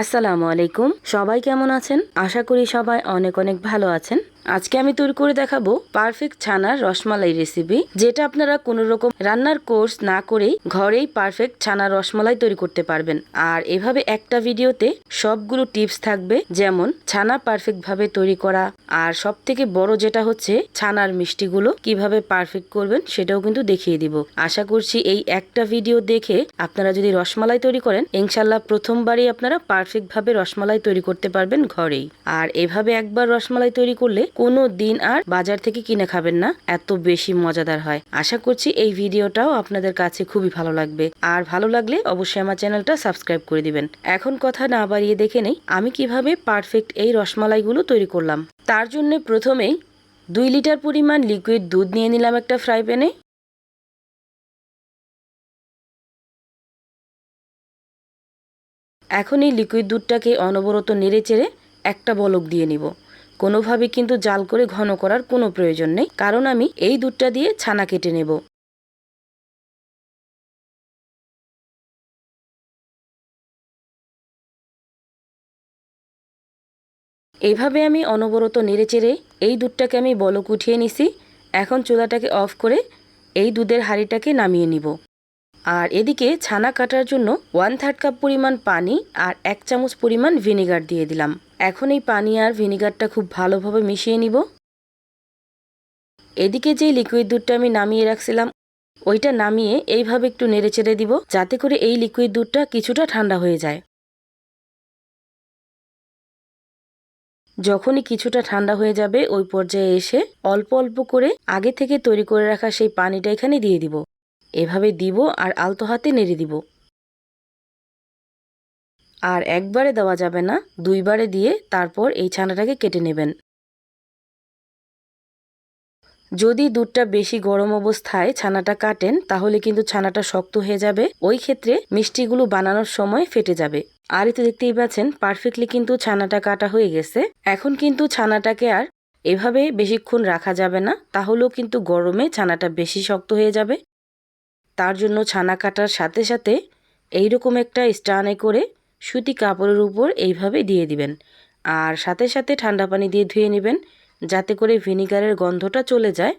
আসসালামু আলাইকুম। সবাই কেমন আছেন? আশা করি সবাই অনেক অনেক ভালো আছেন। আজকে আমি তৈরি করে দেখাবো পারফেক্ট ছানার রসমালাই রেসিপি, যেটা আপনারা কোনো রকম রান্নার কোর্স না করেই ঘরেই পারফেক্ট ছানার রসমালাই তৈরি করতে পারবেন। আর এভাবে একটা ভিডিওতে সবগুলো টিপস থাকবে, যেমন ছানা পারফেক্ট ভাবে তৈরি করা, আর সব থেকে বড় যেটা হচ্ছে ছানার মিষ্টিগুলো কিভাবে পারফেক্ট করবেন সেটাও কিন্তু দেখিয়ে দিব। আশা করছি এই একটা ভিডিও দেখে আপনারা যদি রসমালাই তৈরি করেন, ইনশাল্লাহ প্রথমবারই আপনারা পারফেক্ট ভাবে রসমালাই তৈরি করতে পারবেন ঘরেই। আর এভাবে একবার রসমালাই তৈরি করলে কোনো দিন আর বাজার থেকে কিনে খাবেন না, এত বেশি মজাদার হয়। আশা করছি এই ভিডিওটাও আপনাদের কাছে খুবই ভালো লাগবে। আর ভালো লাগলে অবশ্যই আমার চ্যানেলটা সাবস্ক্রাইব করে দিবেন। এখন কথা না বাড়িয়ে দেখে নেই আমি কিভাবে পারফেক্ট এই রসমালাইগুলো তৈরি করলাম। তার জন্য প্রথমেই 2 লিটার পরিমাণ লিকুইড দুধ নিয়ে নিলাম একটা ফ্রাই প্যানে। এখন এই লিকুইড দুধটাকে অনবরত নেড়ে চেড়ে একটা বলক দিয়ে নিব। কোনোভাবে কিন্তু জাল করে ঘন করার কোনো প্রয়োজন নেই, কারণ আমি এই দুধটা দিয়ে ছানা কেটে নেব। এইভাবে আমি অনবরত নেড়ে চেড়ে এই দুধটাকে আমি বলক উঠিয়ে নিছি। এখন চুলাটাকে অফ করে এই দুধের হাঁড়িটাকে নামিয়ে নিব। আর এদিকে ছানা কাটার জন্য 1/3 কাপ পরিমাণ পানি আর 1 চামচ পরিমাণ ভিনেগার দিয়ে দিলাম। এখন এই পানি আর ভিনেগারটা খুব ভালোভাবে মিশিয়ে নিব। এদিকে যে লিকুইড দুধটা আমি নামিয়ে রাখছিলাম, ওইটা নামিয়ে এইভাবে একটু নেড়ে চেড়ে দিব, যাতে করে এই লিকুইড দুধটা কিছুটা ঠান্ডা হয়ে যায়। যখনই কিছুটা ঠান্ডা হয়ে যাবে ওই পর্যায়ে এসে অল্প অল্প করে আগে থেকে তৈরি করে রাখা সেই পানিটা এখানে দিয়ে দিব। এভাবে দিব আর আলতো হাতে নেড়ে দিব। আর একবারে দেওয়া যাবে না, 2 বারে দিয়ে তারপর এই ছানাটাকে কেটে নেবেন। যদি দুধটা বেশি গরম অবস্থায় ছানাটা কাটেন, তাহলে কিন্তু ছানাটা শক্ত হয়ে যাবে, ওই ক্ষেত্রে মিষ্টিগুলো বানানোর সময় ফেটে যাবে। আর এই তো দেখতেই পাচ্ছেন পারফেক্টলি কিন্তু ছানাটা কাটা হয়ে গেছে। এখন কিন্তু ছানাটাকে আর এভাবে বেশিক্ষণ রাখা যাবে না, তাহলেও কিন্তু গরমে ছানাটা বেশি শক্ত হয়ে যাবে। তার জন্য ছানা কাটার সাথে সাথে এইরকম একটা স্টানে করে সুতি কাপড়ের উপর এইভাবে দিয়ে দিবেন। আর সাথে সাথে ঠান্ডা পানি দিয়ে ধুয়ে নেবেন, যাতে করে ভিনিগারের গন্ধটা চলে যায়।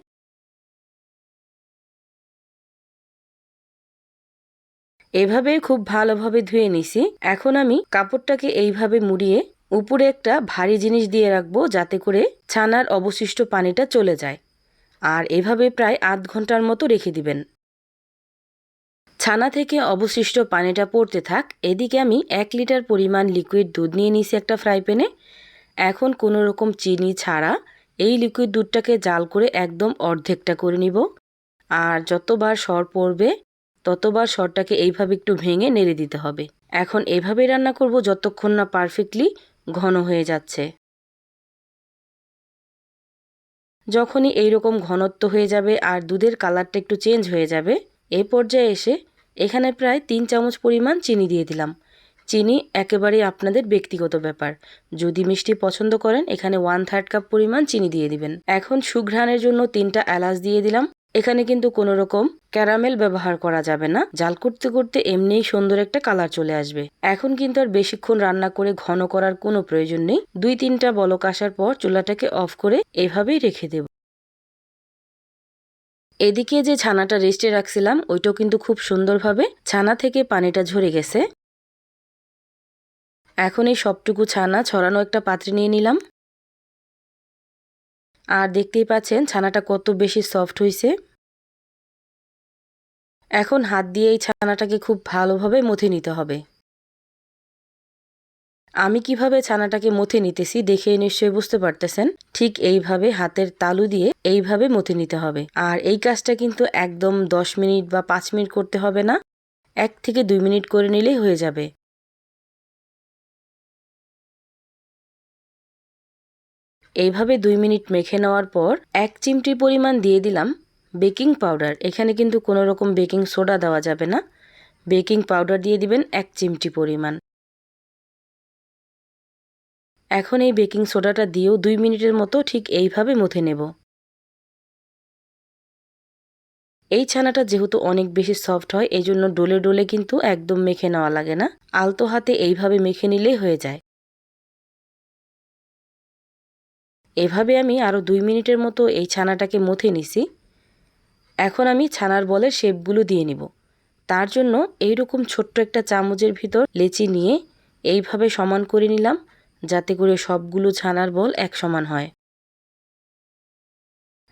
এভাবে খুব ভালোভাবে ধুয়ে নিছি। এখন আমি কাপড়টাকে এইভাবে মুড়িয়ে উপরে একটা ভারী জিনিস দিয়ে রাখবো, যাতে করে ছানার অবশিষ্ট পানিটা চলে যায়। আর এভাবে প্রায় 0.5 ঘন্টার মতো রেখে দিবেন। ছানা থেকে অবশিষ্ট পানিটা পড়তে থাক। এদিকে আমি 1 লিটার পরিমাণ লিকুইড দুধ নিয়ে নিছি একটা ফ্রাই প্যানে। এখন কোনো রকম চিনি ছাড়া এই লিকুইড দুধটাকে জাল করে একদম অর্ধেকটা করে নিব। আর যতবার সর পড়বে ততবার সরটাকে এইভাবে একটু ভেঙে নেড়ে দিতে হবে। এখন এভাবেই রান্না করব যতক্ষণ না পারফেক্টলি ঘন হয়ে যাচ্ছে। যখনই এইরকম ঘনত্ব হয়ে যাবে আর দুধের কালারটা একটু চেঞ্জ হয়ে যাবে, এই পর্যায়ে এসে এখানে প্রায় 3 চামচ পরিমাণ চিনি দিয়ে দিলাম। চিনি একেবারেই আপনাদের ব্যক্তিগত ব্যাপার। যদি মিষ্টি পছন্দ করেন, এখানে 1/3 কাপ পরিমাণ চিনি দিয়ে দিবেন। এখন সুঘ্রাণের জন্য 3টা এলাচ দিয়ে দিলাম। এখানে কিন্তু কোনো রকম ক্যারামেল ব্যবহার করা যাবে না, জাল করতে করতে এমনিই সুন্দর একটা কালার চলে আসবে। এখন কিন্তু আর বেশিক্ষণ রান্না করে ঘন করার কোনো প্রয়োজন নেই। 2-3টা বলক আসার পর চুলাটাকে অফ করে এভাবেই রেখে দেব। এদিকে যে ছানাটা রেস্টে রাখছিলাম, ওইটাও কিন্তু খুব সুন্দরভাবে ছানা থেকে পানিটা ঝরে গেছে। এখন এই সবটুকু ছানা ছড়ানো একটা পাত্রে নিয়ে নিলাম। আর দেখতেই পাচ্ছেন ছানাটা কত বেশি সফট হয়েছে। এখন হাত দিয়ে এই ছানাটাকে খুব ভালোভাবে মথে নিতে হবে। আমি কিভাবে ছানাটাকে মথে নিতেছি দেখে নিশ্চয়ই বুঝতে পারতেছেন। ঠিক এইভাবে হাতের তালু দিয়ে এইভাবে মথে নিতে হবে। আর এই কাজটা কিন্তু একদম 10 মিনিট বা 5 মিনিট করতে হবে না, 1 থেকে 2 মিনিট করে নিলেই হয়ে যাবে। এইভাবে 2 মিনিট মেখে নেওয়ার পর 1 চিমটি পরিমাণ দিয়ে দিলাম বেকিং পাউডার। এখানে কিন্তু কোনো রকম বেকিং সোডা দেওয়া যাবে না, বেকিং পাউডার দিয়ে দিবেন 1 চিমটি পরিমাণ। এখন এই বেকিং সোডাটা দিয়েও 2 মিনিটের মতো ঠিক এইভাবে মথে নেব। এই ছানাটা যেহেতু অনেক বেশি সফট হয়, এই জন্য ডলে ডলে কিন্তু একদম মেখে নেওয়া লাগে না, আলতো হাতে এইভাবে মেখে নিলেই হয়ে যায়। এভাবে আমি আরও 2 মিনিটের মতো এই ছানাটাকে মথে নিছি। এখন আমি ছানার বলের শেপগুলো দিয়ে নিব। তার জন্য এইরকম ছোট্ট একটা চামচের ভিতর লেচি নিয়ে এইভাবে সমান করে নিলাম, যাতে করে সবগুলো ছানার বল এক সমান হয়।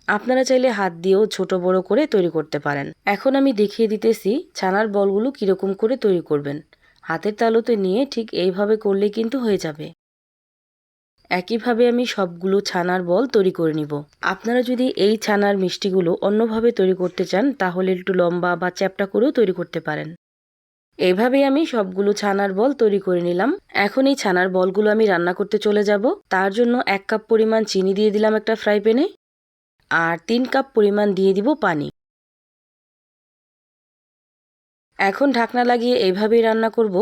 আপনারা চাইলে হাত দিয়েও ছোট বড় করে তৈরি করতে পারেন। এখন আমি দেখিয়ে দিতেছি ছানার বলগুলো কীরকম করে তৈরি করবেন। হাতের তালুতে নিয়ে ঠিক এইভাবে করলে কিন্তু হয়ে যাবে। একইভাবে আমি সবগুলো ছানার বল তৈরি করে নিব। আপনারা যদি এই ছানার মিষ্টিগুলো অন্যভাবে তৈরি করতে চান, তাহলে একটু লম্বা বা চ্যাপ্টা করেও তৈরি করতে পারেন। এইভাবেই আমি সবগুলো ছানার বল তৈরি করে নিলাম। এখন এই ছানার বলগুলো আমি রান্না করতে চলে যাব। তার জন্য 1 কাপ পরিমাণ চিনি দিয়ে দিলাম একটা ফ্রাই প্যানে, আর 3 কাপ পরিমাণ দিয়ে দিব পানি। এখন ঢাকনা লাগিয়ে এইভাবেই রান্না করব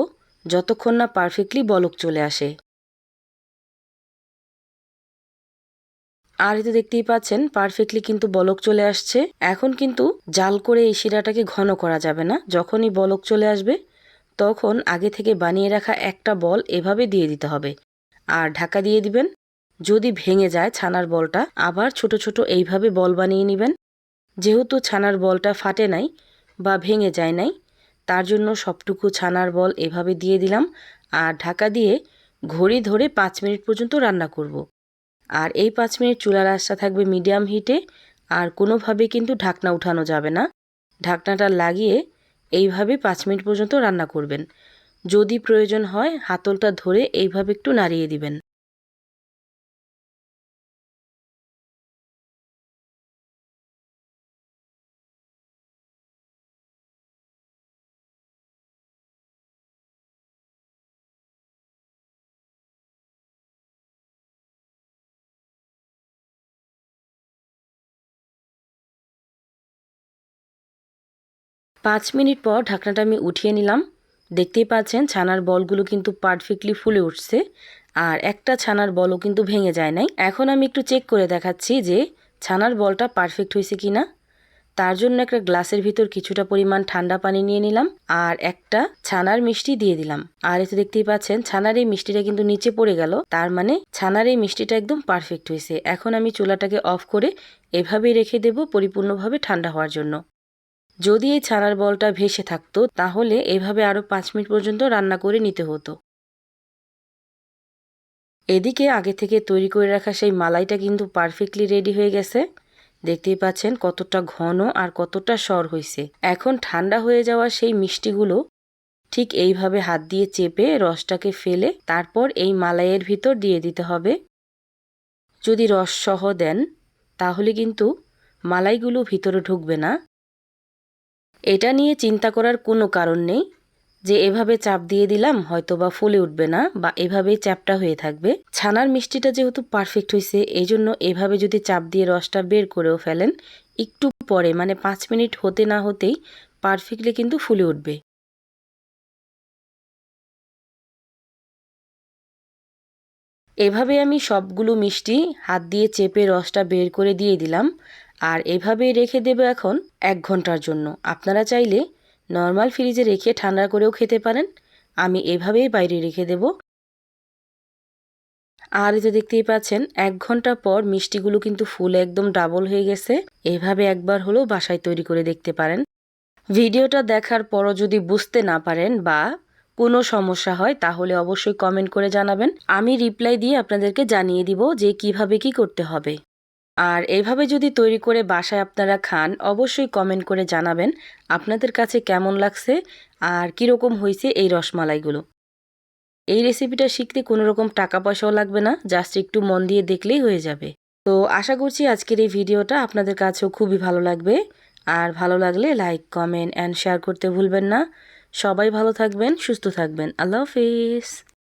যতক্ষণ না পারফেক্টলি বলক চলে আসে। আর এই তো দেখতেই পাচ্ছেন পারফেক্টলি কিন্তু বলক চলে আসছে। এখন কিন্তু জাল করে এই শিরাটাকে ঘন করা যাবে না। যখনই বলক চলে আসবে তখন আগে থেকে বানিয়ে রাখা একটা বল এভাবে দিয়ে দিতে হবে, আর ঢাকা দিয়ে দিবেন। যদি ভেঙে যায় ছানার বলটা, আবার ছোট ছোট এইভাবে বল বানিয়ে নেবেন। যেহেতু ছানার বলটা ফাটে নাই বা ভেঙে যায় নাই, তার জন্য সবটুকু ছানার বল এভাবে দিয়ে দিলাম, আর ঢাকা দিয়ে ঘড়ি ধরে 5 মিনিট পর্যন্ত রান্না করব। আর এই 5 মিনিট চুলার আঁচটা থাকবে মিডিয়াম হিটে, আর কোনোভাবে কিন্তু ঢাকনা উঠানো যাবে না। ঢাকনাটা লাগিয়ে এইভাবে 5 মিনিট পর্যন্ত রান্না করবেন। যদি প্রয়োজন হয় হাতলটা ধরে এইভাবে একটু নাড়িয়ে দিবেন। পাঁচ মিনিট পর ঢাকনাটা আমি উঠিয়ে নিলাম। দেখতেই পাচ্ছেন ছানার বলগুলো কিন্তু পারফেক্টলি ফুলে উঠছে, আর একটা ছানার বলও কিন্তু ভেঙে যায় নাই। এখন আমি একটু চেক করে দেখাচ্ছি যে ছানার বলটা পারফেক্ট হয়েছে কিনা। তার জন্য একটা গ্লাসের ভিতর কিছুটা পরিমাণ ঠান্ডা পানি নিয়ে নিলাম, আর একটা ছানার মিষ্টি দিয়ে দিলাম। আর এতে দেখতেই পাচ্ছেন ছানার এই মিষ্টিটা কিন্তু নিচে পড়ে গেল, তার মানে ছানার এই মিষ্টিটা একদম পারফেক্ট হয়েছে। এখন আমি চুলাটাকে অফ করে এভাবেই রেখে দেব পরিপূর্ণভাবে ঠান্ডা হওয়ার জন্য। যদি এই ছানার বলটা ভেসে থাকতো তাহলে এভাবে আরও 5 মিনিট পর্যন্ত রান্না করে নিতে হতো। এদিকে আগে থেকে তৈরি করে রাখা সেই মালাইটা কিন্তু পারফেক্টলি রেডি হয়ে গেছে। দেখতেই পাচ্ছেন কতটা ঘন আর কতটা সর হয়েছে। এখন ঠান্ডা হয়ে যাওয়া সেই মিষ্টিগুলো ঠিক এইভাবে হাত দিয়ে চেপে রসটাকে ফেলে তারপর এই মালাইয়ের ভিতর দিয়ে দিতে হবে। যদি রস সহ দেন তাহলে কিন্তু মালাইগুলো ভিতরে ঢুকবে না। এটা নিয়ে চিন্তা করার কোনো কারণ নেই যে এভাবে চাপ দিয়ে দিলাম হয়তোবা ফুলে উঠবে না বা এভাবেই চ্যাপটা হয়ে থাকবে। ছানার মিষ্টিটা যেহেতু পারফেক্ট হয়েছে, এই জন্য এভাবে যদি চাপ দিয়ে রসটা বের করেও ফেলেন, একটু পরে মানে 5 মিনিট হতে না হতেই পারফেক্টলি কিন্তু ফুলে উঠবে। এভাবে আমি সবগুলো মিষ্টি হাত দিয়ে চেপে রসটা বের করে দিয়ে দিলাম, আর এভাবেই রেখে দেব এখন 1 ঘন্টার জন্য। আপনারা চাইলে নর্মাল ফ্রিজে রেখে ঠান্ডা করেও খেতে পারেন। আমি এভাবেই বাইরে রেখে দেব। আর এই যে দেখতেই পাচ্ছেন 1 ঘন্টা পর মিষ্টিগুলো কিন্তু ফুলে একদম ডাবল হয়ে গেছে। এভাবে একবার হলেও বাসায় তৈরি করে দেখতে পারেন। ভিডিওটা দেখার পরও যদি বুঝতে না পারেন বা কোনো সমস্যা হয় তাহলে অবশ্যই কমেন্ট করে জানাবেন। আমি রিপ্লাই দিয়ে আপনাদেরকে জানিয়ে দিব যে কিভাবে কি করতে হবে। আর এইভাবে যদি তৈরি করে বাসায় আপনারা খান অবশ্যই কমেন্ট করে জানাবেন আপনাদের কাছে কেমন লাগছে আর কীরকম হয়েছে এই রসমালাইগুলো। এই রেসিপিটা শিখতে কোনো রকম টাকা পয়সাও লাগবে না, জাস্ট একটু মন দিয়ে দেখলেই হয়ে যাবে। তো আশা করছি আজকের এই ভিডিওটা আপনাদের কাছেও খুবই ভালো লাগবে। আর ভালো লাগলে লাইক, কমেন্ট অ্যান্ড শেয়ার করতে ভুলবেন না। সবাই ভালো থাকবেন, সুস্থ থাকবেন। আল্লাহ হাফেজ।